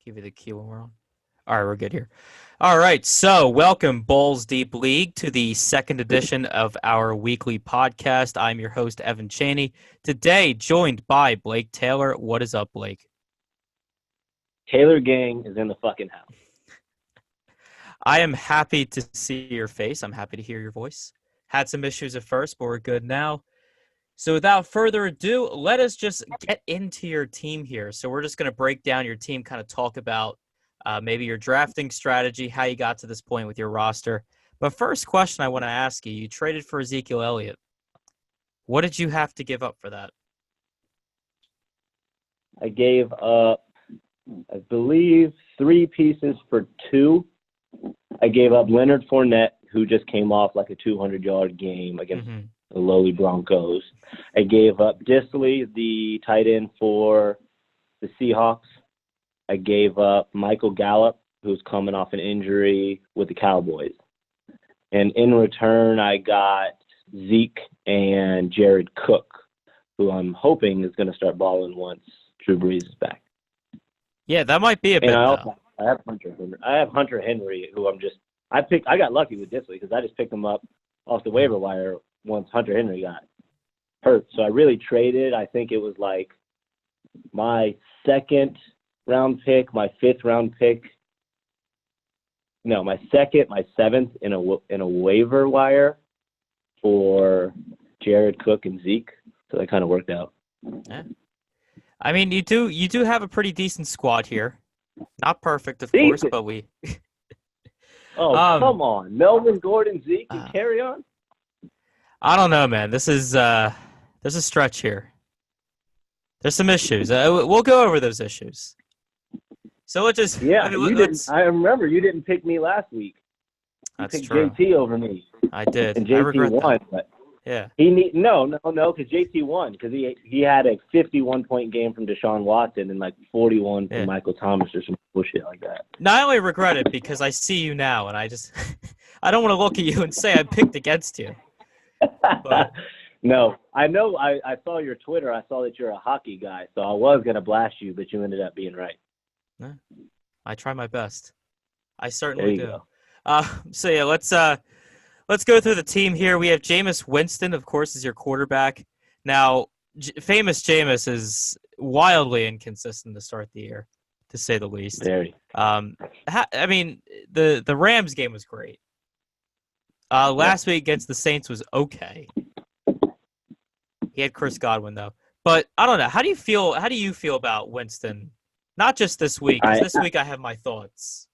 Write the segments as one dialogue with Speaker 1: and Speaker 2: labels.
Speaker 1: Give you the key when we're on. All right, we're good here. All right, so welcome, BallzDeep League, to the second edition of our weekly podcast. I'm your host, Evan Chaney. Today, joined by Blake Taylor. What is up, Blake?
Speaker 2: TaylorGang is in the fucking house.
Speaker 1: I am happy to see your face. I'm happy to hear your voice. Had some issues at first, but we're good now. So without further ado, let us just get into your team here. So we're just going to break down your team, kind of talk about maybe your drafting strategy, how you got to this point with your roster. But first question I want to ask you, you traded for Ezekiel Elliott. What did you have to give up for that?
Speaker 2: I gave up, I believe, 3 pieces for 2. I gave up Leonard Fournette, who just came off like a 200-yard game against the lowly Broncos. I gave up Disley, the tight end for the Seahawks. I gave up Michael Gallup, who's coming off an injury with the Cowboys. And in return, I got Zeke and Jared Cook, who I'm hoping is going to start balling once Drew Brees is back.
Speaker 1: Yeah, that might be a bit.
Speaker 2: I have Hunter Henry, who I got lucky with Disley because I just picked him up off the waiver wire once Hunter Henry got hurt. So I really traded. I think it was like my 2nd round pick, my 5th round pick. No, my 2nd, my 7th in a waiver wire for Jared Cook and Zeke. So that kind of worked out.
Speaker 1: Yeah. I mean, you do have a pretty decent squad here. Not perfect, of course, but we.
Speaker 2: Oh, come on, Melvin Gordon, Zeke, and carry on.
Speaker 1: I don't know, man. There's a stretch here. There's some issues. We'll go over those issues. So let's just.
Speaker 2: Yeah, I remember you didn't pick me last week. You
Speaker 1: That's
Speaker 2: picked
Speaker 1: true.
Speaker 2: JT over me.
Speaker 1: I did.
Speaker 2: And JT
Speaker 1: I regret
Speaker 2: won,
Speaker 1: that.
Speaker 2: but
Speaker 1: yeah.
Speaker 2: Because JT won because he had a 51-point game from Deshaun Watson and like 41 from Michael Thomas or some bullshit like that.
Speaker 1: No, I only regret it because I see you now, and I just I don't want to look at you and say I picked against you. But,
Speaker 2: no, I know. I saw your Twitter. I saw that you're a hockey guy, so I was gonna blast you, but you ended up being right.
Speaker 1: Yeah, I try my best. I certainly do.
Speaker 2: Go.
Speaker 1: So yeah, let's go through the team here. We have Jameis Winston, of course, as your quarterback. Now, famous Jameis is wildly inconsistent to start the year, to say the least.
Speaker 2: Very.
Speaker 1: I mean, the Rams game was great. Last week against the Saints was okay. He had Chris Godwin though, but I don't know. How do you feel about Winston? Not just this week. 'Cause this week I have my thoughts.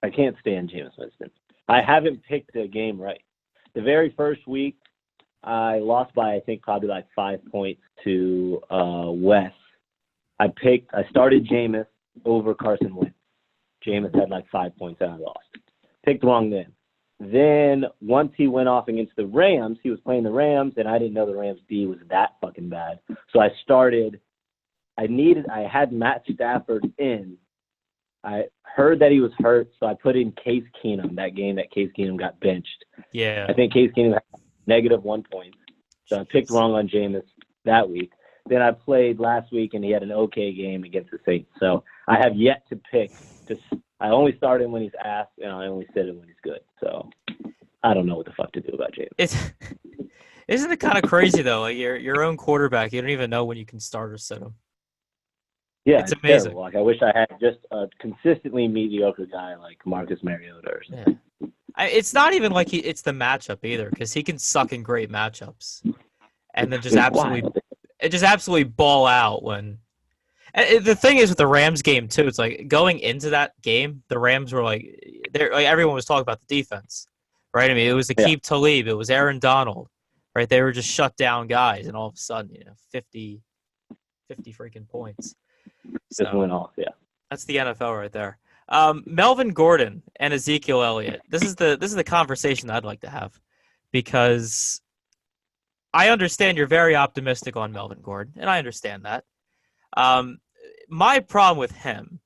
Speaker 2: I can't stand Jameis Winston. I haven't picked a game right. The very first week, I lost by I think probably like 5 points to Wes. I started Jameis over Carson Wentz. Jameis had like 5 points and I lost. Picked wrong then. Then once he went off against the Rams, he was playing the Rams, and I didn't know the Rams D was that fucking bad. So I had Matt Stafford in. I heard that he was hurt, so I put in Case Keenum, that game that Case Keenum got benched.
Speaker 1: Yeah.
Speaker 2: I think Case Keenum had -1 point. So I picked wrong on Jameis that week. Then I played last week, and he had an okay game against the Saints. So I have yet to pick. I only start him when he's asked, and I only sit him when he's good. So I don't know what the fuck to do about Jameis.
Speaker 1: Isn't it kind of crazy, though? Like your own quarterback, you don't even know when you can start or sit him.
Speaker 2: Yeah,
Speaker 1: it's amazing.
Speaker 2: Terrible. Like I wish I had just a consistently mediocre guy like Marcus Mariota or something.
Speaker 1: Yeah. It's not even like it's the matchup either, because he can suck in great matchups, and then just absolutely ball out when. And the thing is with the Rams game too, it's like going into that game, the Rams were like everyone was talking about the defense, right? I mean, it was Aqib Talib, it was Aaron Donald, right? They were just shut down guys, and all of a sudden, 50 freaking points.
Speaker 2: Just went off, yeah.
Speaker 1: That's the NFL right there. Melvin Gordon and Ezekiel Elliott. This is the conversation I'd like to have, because I understand you're very optimistic on Melvin Gordon, and I understand that. My problem with him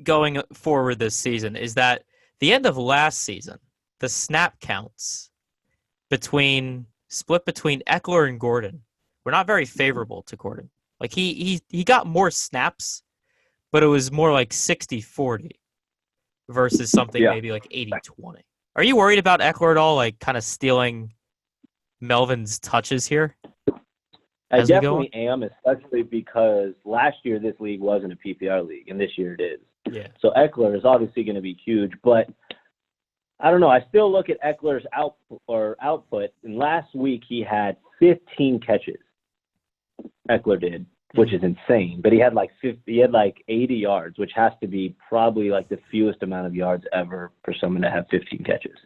Speaker 1: going forward this season is that the end of last season, the snap counts split between Eckler and Gordon were not very favorable to Gordon. Like he got more snaps, but it was more like 60-40 versus something maybe like 80-20. Are you worried about Eckler at all, like kind of stealing Melvin's touches here?
Speaker 2: I definitely am, especially because last year this league wasn't a PPR league, and this year it is.
Speaker 1: Yeah.
Speaker 2: So Eckler is obviously going to be huge, but I don't know. I still look at Eckler's output, and last week he had 15 catches. Eckler did, which is insane. But he had like 80 yards, which has to be probably like the fewest amount of yards ever for someone to have 15 catches.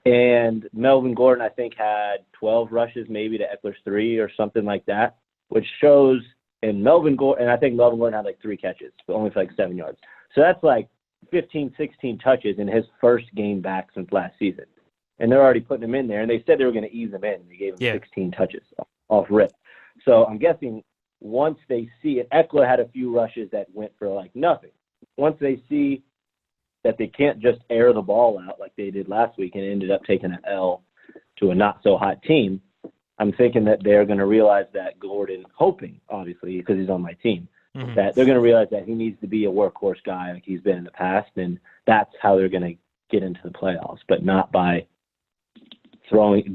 Speaker 2: And Melvin Gordon, I think, had 12 rushes maybe to Eckler's 3 or something like that, which shows – and I think Melvin Gordon had like 3 catches, but only for like 7 yards. So that's like 15, 16 touches in his first game back since last season. And they're already putting him in there. And they said they were going to ease him in. They gave him 16 touches off rip. So I'm guessing once they see it – Eckler had a few rushes that went for like nothing. Once they see – that they can't just air the ball out like they did last week and ended up taking an L to a not-so-hot team, I'm thinking that they're going to realize that Gordon, hoping, obviously, because he's on my team, that they're going to realize that he needs to be a workhorse guy like he's been in the past, and that's how they're going to get into the playoffs, but not by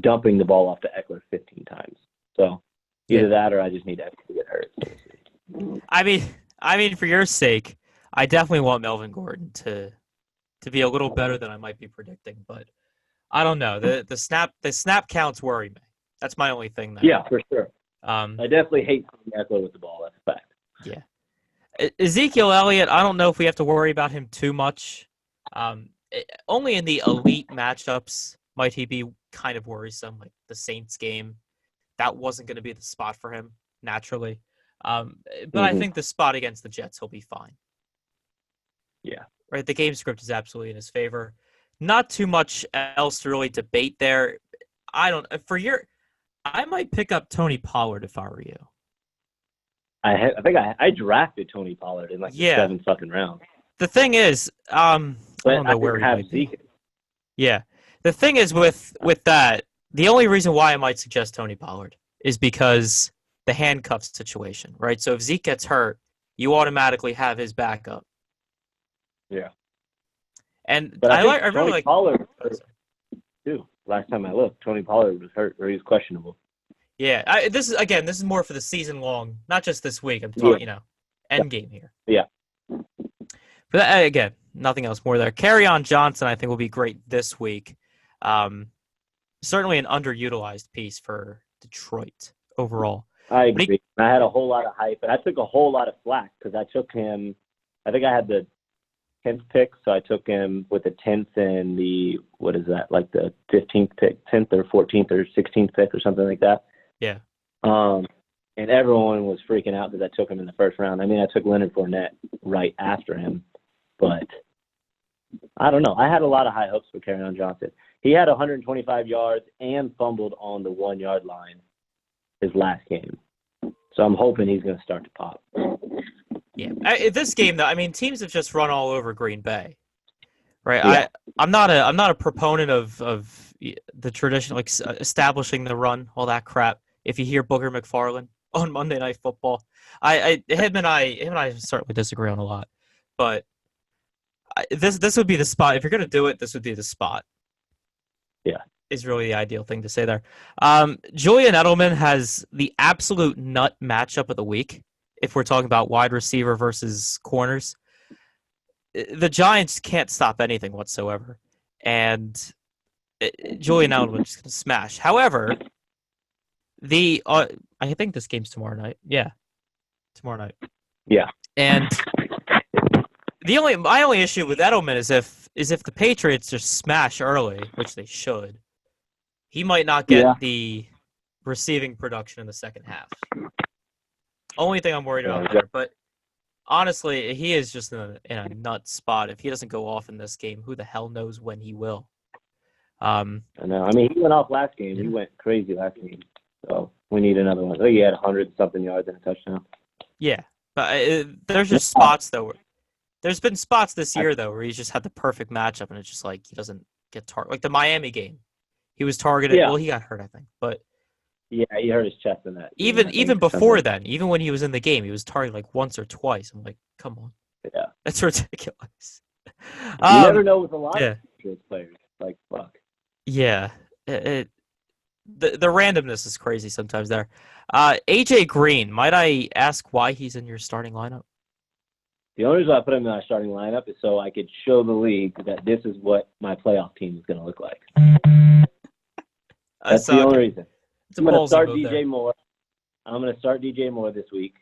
Speaker 2: dumping the ball off to Eckler 15 times. So either that or I just need Eckler to get hurt.
Speaker 1: I mean, for your sake, I definitely want Melvin Gordon to be a little better than I might be predicting, but I don't know. The snap counts worry me. That's my only thing there.
Speaker 2: Yeah, for sure. I definitely hate Eckler with the ball. That's a fact.
Speaker 1: Yeah. Ezekiel Elliott, I don't know if we have to worry about him too much. Only in the elite matchups might he be kind of worrisome, like the Saints game. That wasn't going to be the spot for him, naturally. But I think the spot against the Jets, he'll be fine.
Speaker 2: Yeah.
Speaker 1: Right, the game script is absolutely in his favor. Not too much else to really debate there. I might pick up Tony Pollard if I were you.
Speaker 2: I think I drafted Tony Pollard in like the 7th fucking round.
Speaker 1: The thing is, I don't know where he might be. Yeah, the thing is with that, the only reason why I might suggest Tony Pollard is because the handcuff situation, right? So if Zeke gets hurt, you automatically have his backup.
Speaker 2: Yeah.
Speaker 1: But I really
Speaker 2: Tony
Speaker 1: like
Speaker 2: Pollard too. Last time I looked, Tony Pollard was hurt or he was questionable.
Speaker 1: Yeah, this is more for the season long, not just this week. I'm talking, end game here.
Speaker 2: Yeah.
Speaker 1: But again, nothing else more there. Kerryon Johnson, I think, will be great this week. Certainly an underutilized piece for Detroit overall.
Speaker 2: I agree. I had a whole lot of hype, and I took a whole lot of flack because I took him. I think I had the 10th pick, so I took him with the 10th and the, what is that, like the 15th pick, 10th or 14th or 16th pick or something like that.
Speaker 1: Yeah.
Speaker 2: And everyone was freaking out because I took him in the first round. I mean, I took Leonard Fournette right after him, but I don't know. I had a lot of high hopes for Kerryon Johnson. He had 125 yards and fumbled on the 1-yard line his last game. So I'm hoping he's going to start to pop.
Speaker 1: Yeah, this game though, I mean, teams have just run all over Green Bay, right?
Speaker 2: Yeah.
Speaker 1: I'm not a proponent of the tradition, like establishing the run, all that crap. If you hear Booger McFarland on Monday Night Football, him and I certainly disagree on a lot, but this would be the spot. If you're gonna do it, this would be the spot.
Speaker 2: Yeah,
Speaker 1: is really the ideal thing to say there. Julian Edelman has the absolute nut matchup of the week. If we're talking about wide receiver versus corners, the Giants can't stop anything whatsoever. And Julian Edelman is going to smash. However, I think this game's tomorrow night. Yeah, tomorrow night.
Speaker 2: Yeah.
Speaker 1: And my only issue with Edelman is if the Patriots just smash early, which they should, he might not get the receiving production in the second half. Only thing I'm worried about there, but honestly, he is just in a nut spot. If he doesn't go off in this game, who the hell knows when he will?
Speaker 2: I know. I mean, he went off last game. He went crazy last game. So we need another one. I think he had 100-something yards and a touchdown.
Speaker 1: Yeah, but there's just spots though. There's been spots this year though where he's just had the perfect matchup, and it's just like he doesn't get targeted. Like the Miami game, he was targeted. Yeah. Well, he got hurt, I think, but
Speaker 2: Yeah, he hurt his chest in that.
Speaker 1: Even before then, even when he was in the game, he was targeted like once or twice. I'm like, come on.
Speaker 2: Yeah.
Speaker 1: That's ridiculous.
Speaker 2: You never know with a lot of players. Like, fuck.
Speaker 1: Yeah. The randomness is crazy sometimes there. AJ Green, might I ask why he's in your starting lineup?
Speaker 2: The only reason I put him in my starting lineup is so I could show the league that this is what my playoff team is going to look like. That's the only reason. I'm going to start DJ Moore. I'm going to start DJ Moore this week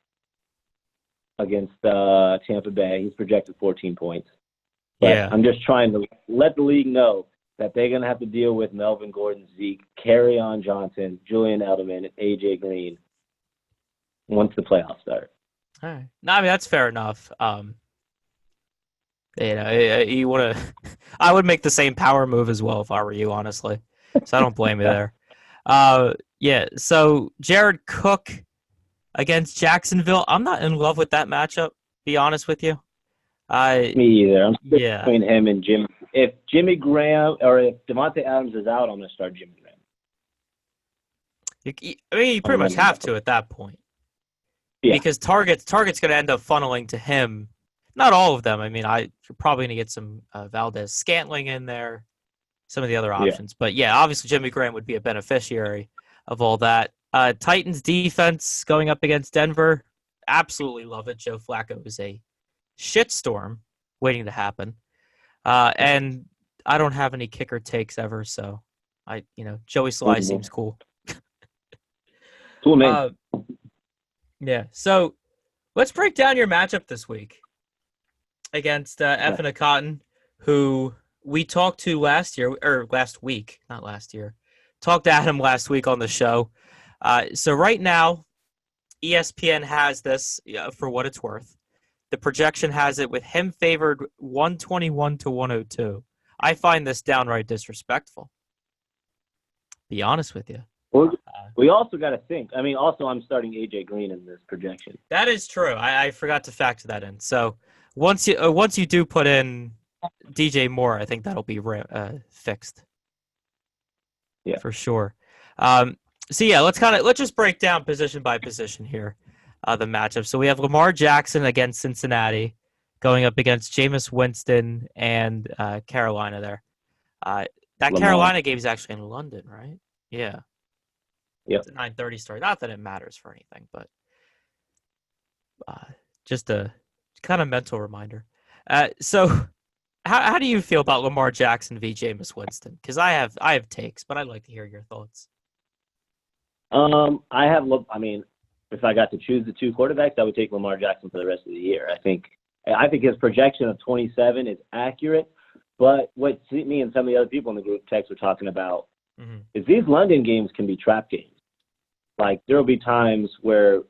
Speaker 2: against Tampa Bay. He's projected 14 points. But yeah. I'm just trying to let the league know that they're going to have to deal with Melvin Gordon, Zeke, Kerryon Johnson, Julian Edelman, and AJ Green once the playoffs start.
Speaker 1: All right. No, I mean, that's fair enough. You want to – I would make the same power move as well if I were you, honestly. So I don't blame you there. Yeah, so Jared Cook against Jacksonville. I'm not in love with that matchup, be honest with you.
Speaker 2: Me either. I'm between him and Jimmy. If Jimmy Graham or if Devontae Adams is out, I'm going to start Jimmy Graham.
Speaker 1: You pretty much have to at that point. Yeah. Because Target's going to end up funneling to him. Not all of them. I mean, you're probably going to get some Valdez Scantling in there, some of the other options. Yeah. But, yeah, obviously Jimmy Graham would be a beneficiary of all that. Titans defense going up against Denver. Absolutely love it. Joe Flacco is a shitstorm waiting to happen. And I don't have any kicker takes ever, so Joey Sly seems cool.
Speaker 2: Cool name.
Speaker 1: Yeah, so let's break down your matchup this week against Effin Cotton, who we talked to last week. Talked to Adam last week on the show. So right now, ESPN has this for what it's worth. The projection has it with him favored 121 to 102. I find this downright disrespectful. Be honest with you.
Speaker 2: Well, we also got to think. I mean, also I'm starting AJ Green in this projection.
Speaker 1: That is true. I forgot to factor that in. So once you do put in DJ Moore, I think that'll be fixed.
Speaker 2: Yeah,
Speaker 1: for sure. So yeah, let's just break down position by position here, the matchup. So we have Lamar Jackson against Cincinnati, going up against Jameis Winston and Carolina. There, that Carolina game is actually in London, right? Yeah.
Speaker 2: Yeah.
Speaker 1: It's a 9:30 start. Not that it matters for anything, but just a kind of mental reminder. So. How do you feel about Lamar Jackson v. Jameis Winston? Because I have takes, but I'd like to hear your thoughts.
Speaker 2: I mean, if I got to choose the two quarterbacks, I would take Lamar Jackson for the rest of the year. I think his projection of 27 is accurate, but what me and some of the other people in the group text were talking about is these London games can be trap games. Like there will be times where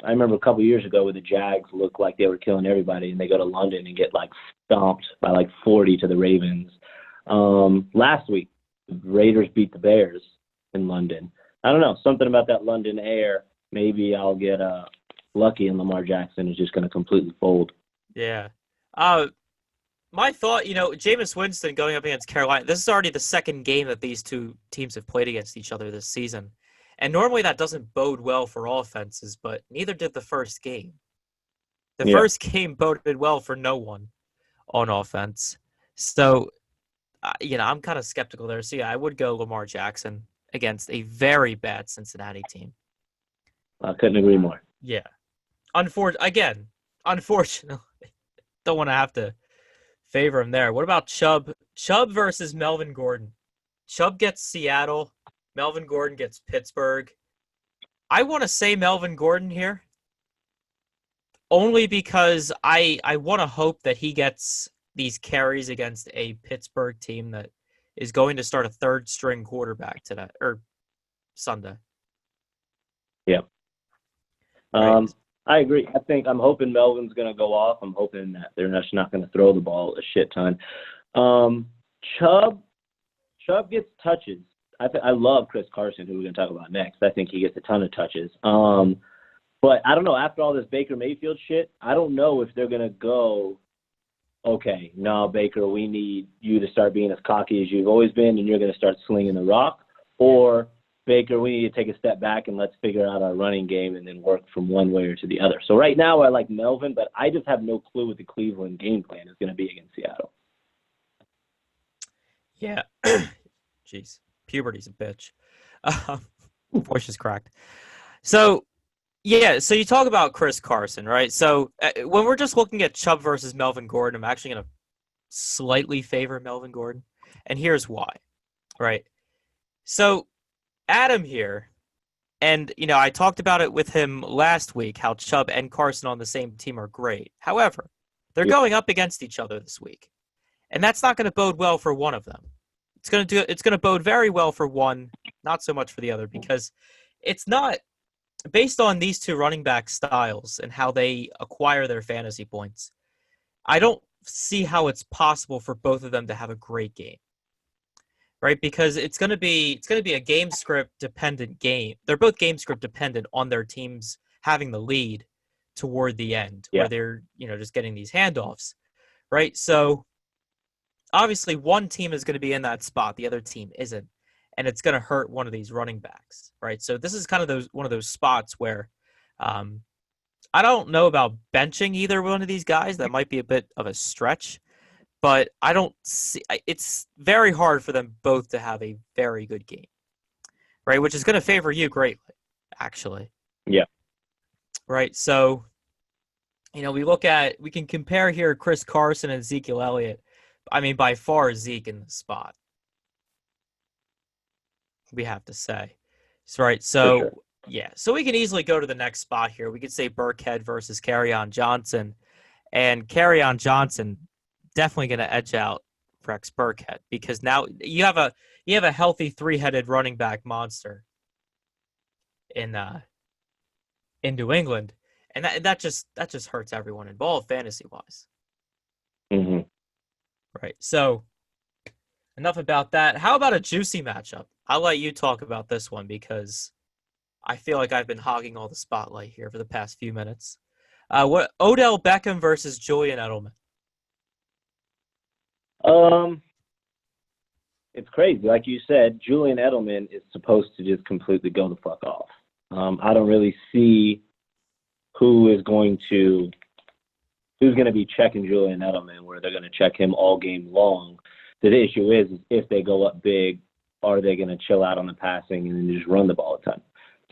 Speaker 2: I remember a couple of years ago where the Jags looked like they were killing everybody, and they go to London and get like stomped by like 40 to the Ravens. Last week, the Raiders beat the Bears in London. I don't know, something about that London air. Maybe I'll get lucky, and Lamar Jackson is just going to completely fold.
Speaker 1: Yeah. My thought, Jameis Winston going up against Carolina. This is already the second game that these two teams have played against each other this season. And normally that doesn't bode well for offenses, but neither did the first game. The first game boded well for no one on offense. So, I'm kind of skeptical there. So, yeah, I would go Lamar Jackson against a very bad Cincinnati team.
Speaker 2: I couldn't agree more.
Speaker 1: Yeah. Unfortunately, don't want to have to favor him there. What about Chubb? Chubb versus Melvin Gordon. Chubb gets Seattle. Melvin Gordon gets Pittsburgh. I want to say Melvin Gordon here, only because I want to hope that he gets these carries against a Pittsburgh team that is going to start a third-string quarterback today or Sunday.
Speaker 2: Yeah. Right. I agree. I'm hoping Melvin's going to go off. I'm hoping that they're just not going to throw the ball a shit ton. Chubb gets touches. I love Chris Carson, who we're going to talk about next. I think he gets a ton of touches. But I don't know. After all this Baker Mayfield shit, I don't know if they're going to go, okay, no, Baker, we need you to start being as cocky as you've always been, and you're going to start slinging the rock. Or Baker, we need to take a step back and let's figure out our running game and then work from one way or to the other. So right now I like Melvin, but I just have no clue what the Cleveland game plan is going to be against Seattle.
Speaker 1: Yeah. Jeez. Puberty's a bitch. Voice is cracked. So, yeah, so you talk about Chris Carson, right? So when we're just looking at Chubb versus Melvin Gordon, I'm actually going to slightly favor Melvin Gordon. And here's why, right? So Adam here, and, I talked about it with him last week, how Chubb and Carson on the same team are great. However, they're going up against each other this week. And that's not going to bode well for one of them. It's going to bode very well for one, not so much for the other, because it's not based on these two running back styles and how they acquire their fantasy points. I don't see how it's possible for both of them to have a great game. Right? Because it's going to be a game script dependent game. They're both game script dependent on their teams having the lead toward the end, where they're, just getting these handoffs. Right? So obviously one team is going to be in that spot, the other team isn't, and it's going to hurt one of these running backs, right? So this is kind of one of those spots where I don't know about benching either one of these guys. That might be a bit of a stretch, but I don't see it's very hard for them both to have a very good game, right? Which is going to favor you greatly, actually.
Speaker 2: Yeah.
Speaker 1: Right. So, we can compare here Chris Carson and Ezekiel Elliott. I mean, by far Zeke in the spot, we have to say. Right. So,
Speaker 2: sure.
Speaker 1: Yeah. So we can easily go to the next spot here. We could say Burkhead versus Kerryon Johnson. And Kerryon Johnson definitely going to edge out Rex Burkhead, because now you have a healthy three-headed running back monster in New England, and that just hurts everyone involved fantasy wise.
Speaker 2: Mm-hmm.
Speaker 1: Right. So enough about that. How about a juicy matchup? I'll let you talk about this one because I feel like I've been hogging all the spotlight here for the past few minutes. What Odell Beckham versus Julian Edelman?
Speaker 2: It's crazy. Like you said, Julian Edelman is supposed to just completely go the fuck off. I don't really see who's going to be checking Julian Edelman, where they're going to check him all game long. The issue is if they go up big, are they going to chill out on the passing and then just run the ball a ton?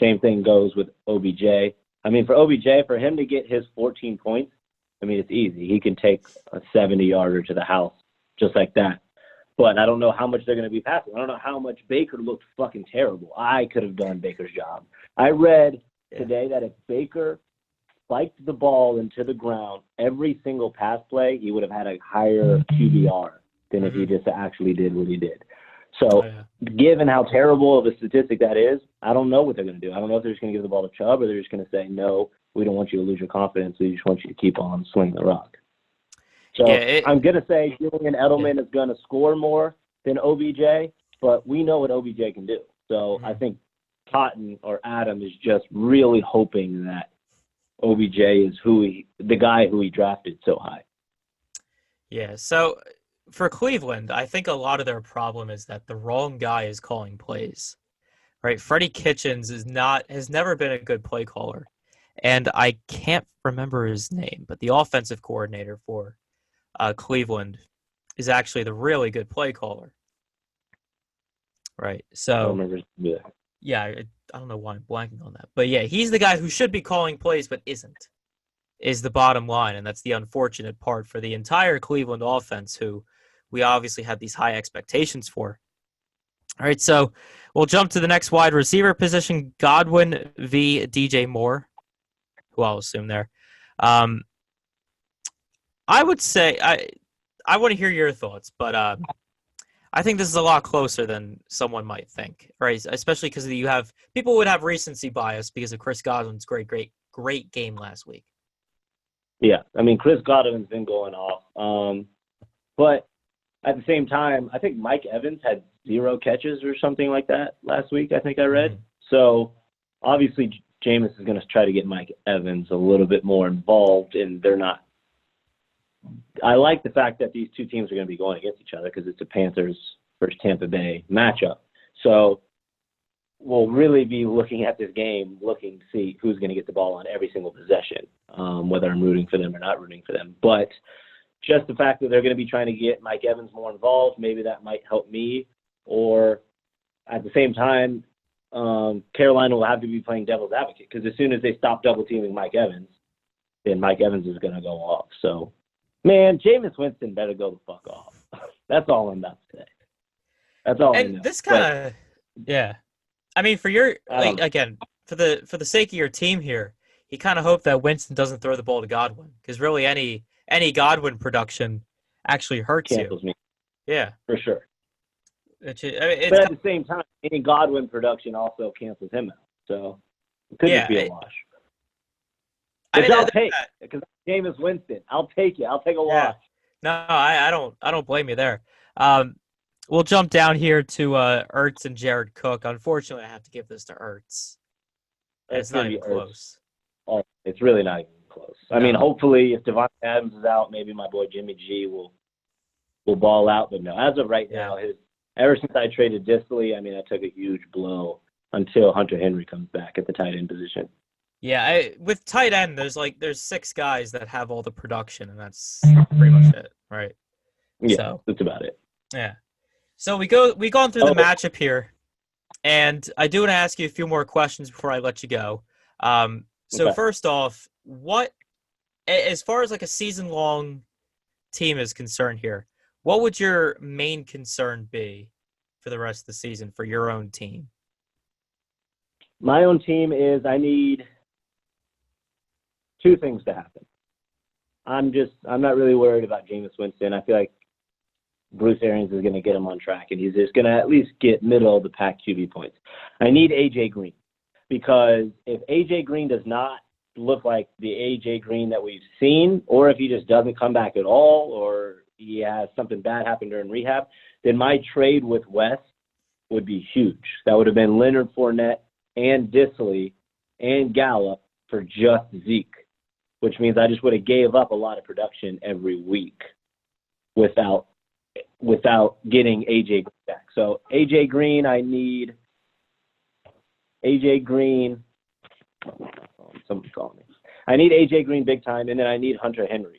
Speaker 2: Same thing goes with OBJ. I mean, for OBJ, for him to get his 14 points, I mean, it's easy. He can take a 70-yarder to the house just like that. But I don't know how much they're going to be passing. I don't know how much Baker looked fucking terrible. I could have done Baker's job. I read today that if Baker spiked the ball into the ground every single pass play, he would have had a higher QBR than if he just actually did what he did. So given how terrible of a statistic that is, I don't know what they're going to do. I don't know if they're just going to give the ball to Chubb or they're just going to say, no, we don't want you to lose your confidence. We just want you to keep on swinging the rock. So I'm going to say Julian Edelman is going to score more than OBJ, but we know what OBJ can do. So I think Cotton or Adam is just really hoping that OBJ is the guy who he drafted so high.
Speaker 1: Yeah, so for Cleveland, I think a lot of their problem is that the wrong guy is calling plays. Right? Freddie Kitchens has never been a good play caller. And I can't remember his name, but the offensive coordinator for Cleveland is actually the really good play caller. Right. So
Speaker 2: I don't remember.
Speaker 1: Yeah, I don't know why I'm blanking on that. But yeah, he's the guy who should be calling plays but isn't, is the bottom line. And that's the unfortunate part for the entire Cleveland offense, who we obviously had these high expectations for. All right, so we'll jump to the next wide receiver position, Godwin v. DJ Moore, who I'll assume there. I would say I want to hear your thoughts, but I think this is a lot closer than someone might think, right? Especially because people would have recency bias because of Chris Godwin's great game last week.
Speaker 2: Yeah, I mean, Chris Godwin's been going off, but at the same time, I think Mike Evans had 0 catches or something like that last week, I think I read. So obviously Jameis is going to try to get Mike Evans a little bit more involved, and they're not. I like the fact that these two teams are going to be going against each other because it's the Panthers versus Tampa Bay matchup. So will really be looking at this game, looking to see who's going to get the ball on every single possession, whether I'm rooting for them or not rooting for them. But just the fact that they're going to be trying to get Mike Evans more involved, maybe that might help me. Or at the same time, Carolina will have to be playing devil's advocate, because as soon as they stop double teaming Mike Evans, then Mike Evans is going to go off. So, man, Jameis Winston better go the fuck off. That's all I'm about to say. That's all I know.
Speaker 1: And this kind of, yeah. I mean, for your, again, for the sake of your team here, you kind of hope that Winston doesn't throw the ball to Godwin, because really any Godwin production actually hurts
Speaker 2: cancels me.
Speaker 1: Yeah.
Speaker 2: For sure.
Speaker 1: But
Speaker 2: at the same time, any Godwin production also cancels him out. So it could just be a wash. Which I'll take, because Jameis Winston. I'll take it. I'll take a wash.
Speaker 1: No, I don't blame you there. We'll jump down here to Ertz and Jared Cook. Unfortunately, I have to give this to Ertz. It's not even close.
Speaker 2: Oh, it's really not even close. No. I mean, hopefully, if Devontae Adams is out, maybe my boy Jimmy G will ball out. But no, as of right now, ever since I traded Disley, I mean, I took a huge blow until Hunter Henry comes back at the tight end position.
Speaker 1: Yeah, with tight end, there's 6 guys that have all the production, and that's pretty much it, right?
Speaker 2: Yeah, so, that's about it.
Speaker 1: Yeah. So we've gone through the matchup here, and I do want to ask you a few more questions before I let you go. So first off, as far as like a season-long team is concerned here, what would your main concern be for the rest of the season for your own team?
Speaker 2: My own team is I need 2 things to happen. I'm not really worried about Jameis Winston. I feel like Bruce Arians is going to get him on track, and he's just going to at least get middle of the pack QB points. I need A.J. Green, because if A.J. Green does not look like the A.J. Green that we've seen, or if he just doesn't come back at all, or he has something bad happen during rehab, then my trade with Wes would be huge. That would have been Leonard Fournette and Disley and Gallup for just Zeke, which means I just would have gave up a lot of production every week without getting A.J. Green back. So A.J. Green, I need A.J. Green. Someone's calling me. I need A.J. Green big time, and then I need Hunter Henry.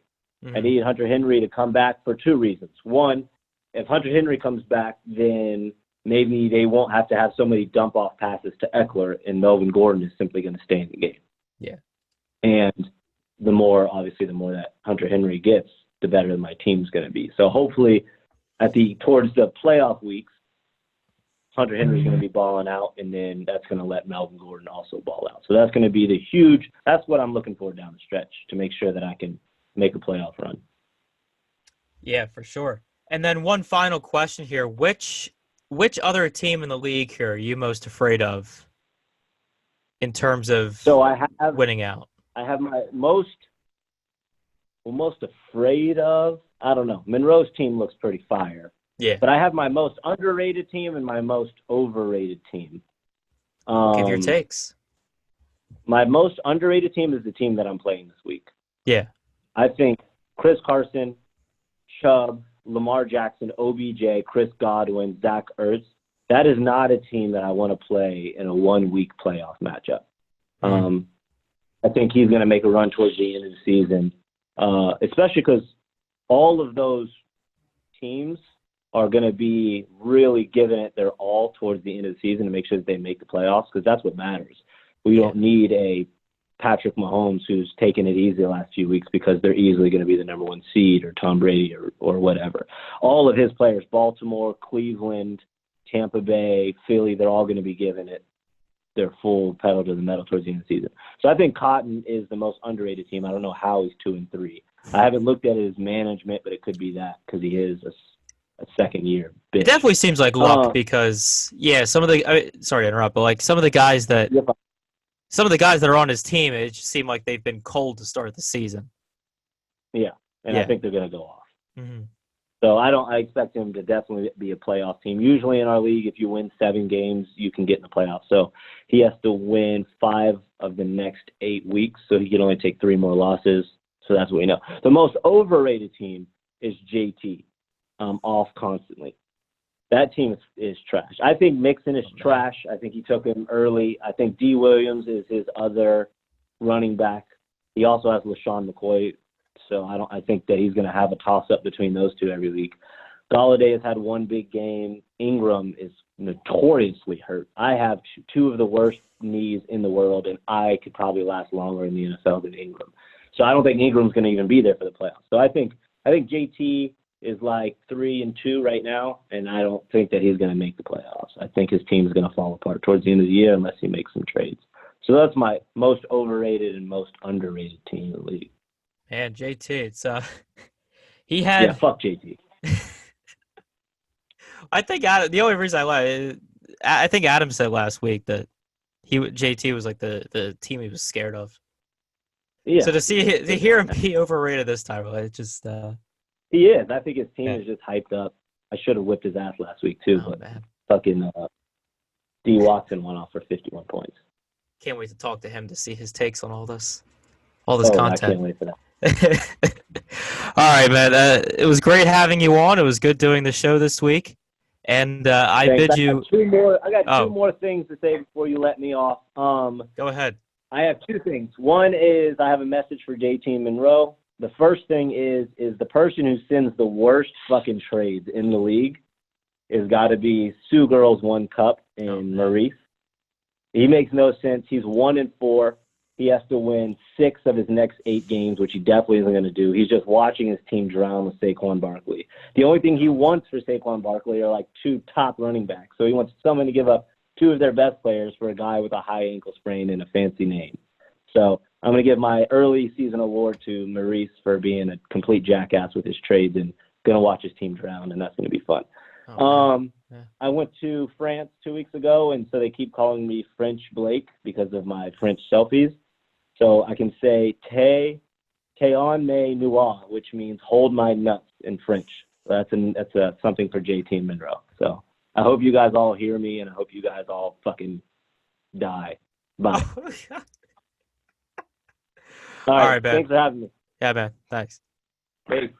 Speaker 2: I need Hunter Henry to come back for 2 reasons. One, if Hunter Henry comes back, then maybe they won't have to have so many dump-off passes to Eckler, and Melvin Gordon is simply going to stay in the game.
Speaker 1: Yeah.
Speaker 2: And the more that Hunter Henry gets, the better my team's going to be. So hopefully towards the playoff weeks, Hunter Henry's going to be balling out, and then that's going to let Melvin Gordon also ball out. So that's going to be that's what I'm looking for down the stretch, to make sure that I can make a playoff run.
Speaker 1: Yeah, for sure. And then one final question here. Which other team in the league here are you most afraid of in terms of winning out?
Speaker 2: I have my most afraid of, I don't know. Monroe's team looks pretty fire.
Speaker 1: Yeah.
Speaker 2: But I have my most underrated team and my most overrated team.
Speaker 1: Give your takes.
Speaker 2: My most underrated team is the team that I'm playing this week.
Speaker 1: Yeah.
Speaker 2: I think Chris Carson, Chubb, Lamar Jackson, OBJ, Chris Godwin, Zach Ertz, that is not a team that I want to play in a 1-week playoff matchup. I think he's going to make a run towards the end of the season, especially because all of those teams are going to be really giving it their all towards the end of the season to make sure that they make the playoffs, because that's what matters. We don't need a Patrick Mahomes who's taken it easy the last few weeks because they're easily going to be the number 1 seed, or Tom Brady or whatever. All of his players, Baltimore, Cleveland, Tampa Bay, Philly, they're all going to be giving it their full pedal to the metal towards the end of the season. So I think Cotton is the most underrated team. I don't know how he's 2-3. I haven't looked at his management, but it could be that because he is a second-year bitch.
Speaker 1: It definitely seems like luck because, some of the sorry to interrupt, but like some of the guys that are on his team, it just seemed like they've been cold to start the season.
Speaker 2: Yeah, and I think they're going to go off.
Speaker 1: Mm-hmm.
Speaker 2: So I expect him to definitely be a playoff team. Usually in our league, if you win 7 games, you can get in the playoffs. So he has to win 5 of the next 8 weeks, so he can only take 3 more losses. So that's what we know. The most overrated team is JT, off constantly. That team is trash. I think Mixon is trash. I think he took him early. I think D. Williams is his other running back. He also has LaShawn McCoy, so I think that he's going to have a toss-up between those two every week. Galladay has had one big game. Ingram is notoriously hurt. I have two of the worst knees in the world, and I could probably last longer in the NFL than Ingram. So I don't think Ingram's going to even be there for the playoffs. So I think JT is like 3-2 right now, and I don't think that he's going to make the playoffs. I think his team is going to fall apart towards the end of the year unless he makes some trades. So that's my most overrated and most underrated team in the league.
Speaker 1: Man, JT, it's he had.
Speaker 2: Yeah, fuck JT.
Speaker 1: I think the only reason I think Adam said last week that JT was like the team he was scared of.
Speaker 2: Yeah.
Speaker 1: So to hear him be overrated this time, it just.
Speaker 2: He is. I think his team is just hyped up. I should have whipped his ass last week too, but fucking D. Watson went off for 51 points.
Speaker 1: Can't wait to talk to him to see his takes on all this content.
Speaker 2: I can't wait for that.
Speaker 1: All right, man. It was great having you on. It was good doing the show this week. And I bid you.
Speaker 2: I got two more things to say before you let me off.
Speaker 1: Go ahead.
Speaker 2: I have two things. One is I have a message for JT Monroe. The first thing is the person who sends the worst fucking trades in the league has got to be Sue Girls 1 Cup and Maurice. He makes no sense. He's 1-4. He has to win 6 of his next 8 games, which he definitely isn't going to do. He's just watching his team drown with Saquon Barkley. The only thing he wants for Saquon Barkley are like 2 top running backs. So he wants someone to give up 2 of their best players for a guy with a high ankle sprain and a fancy name. So I'm going to give my early season award to Maurice for being a complete jackass with his trades and going to watch his team drown, and that's going to be fun. I went to France 2 weeks ago, and so they keep calling me French Blake because of my French selfies. So I can say "Te on me noir," which means "hold my nuts" in French. So that's something for JT Monroe. So I hope you guys all hear me, and I hope you guys all fucking die. Bye. All right, man. Thanks for having me.
Speaker 1: Yeah, man. Thanks.
Speaker 2: Peace.